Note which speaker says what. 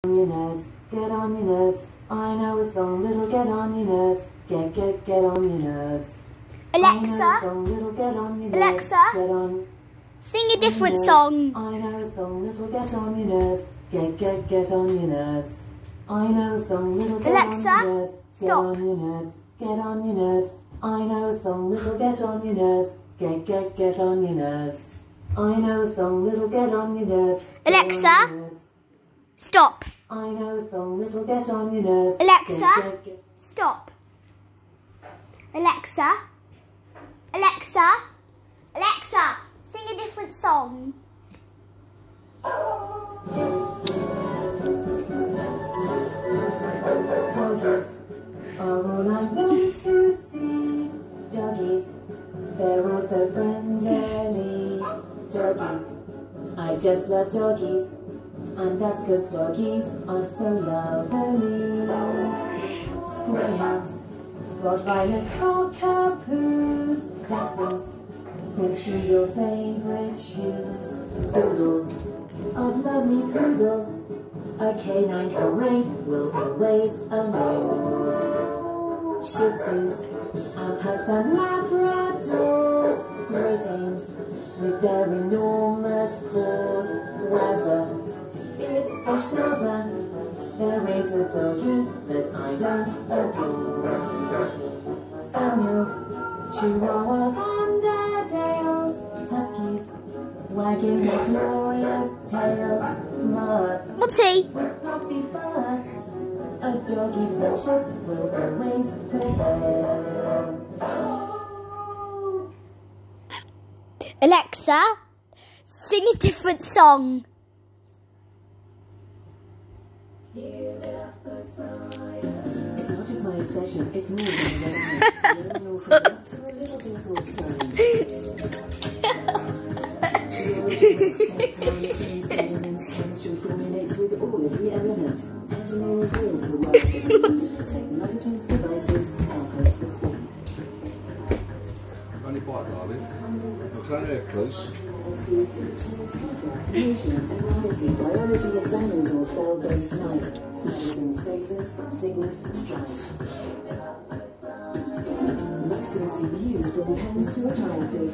Speaker 1: On your nerves, get on your nerves. I know a song that'll get on your nerves. Get on your nerves.
Speaker 2: Alexa,
Speaker 1: get on your nerves.
Speaker 2: Alexa,
Speaker 1: get on.
Speaker 2: Sing a different song.
Speaker 1: I know a song that'll get on your nerves. Get on your nerves. I know a song that'll get
Speaker 2: Alexa,
Speaker 1: on your nerves. Get
Speaker 2: stop.
Speaker 1: on your nerves. Get on your nerves. I know a song that'll get on your nerves. Get on your nerves. I know a song that'll get on your nerves.
Speaker 2: Alexa, stop.
Speaker 1: I know a song that'll get on your nerves.
Speaker 2: Alexa, stop. Alexa, Alexa, Alexa, sing a different song.
Speaker 1: Doggies are all I want to see. Doggies, they're all so friendly. Doggies, I just love doggies. And that's 'cause doggies are so lovely. Greyhounds, Rottweilers, cockapoos, Dachshunds, which are your favourite shoes. Poodles of lovely poodles, a canine parade will always amuse. Shih Tzus, our pups and Labradors, Great Danes with their enormous paws. Wazza, it's a schnauzer, there ain't a doggy that I don't adore. Spaniels, Chihuahuas and Airedales, Huskies, wagging their glorious tails. Mutts, with fluffy butts, a doggy friendship will always prevail.
Speaker 2: Alexa, sing a different song.
Speaker 1: It's not just my obsession, it's more than a romance. A little from that to a little bit of science. Geology, time, sediments, chemistry formulates with all of the elements. Engineering reveals the world of the technologies, devices, help us succeed.
Speaker 3: Only bite, darling. I'm glad they're close.
Speaker 1: Patient variety, biology examines all cell-based life. Medicine status, sickness, strife. Mixing CPUs from pens to appliances.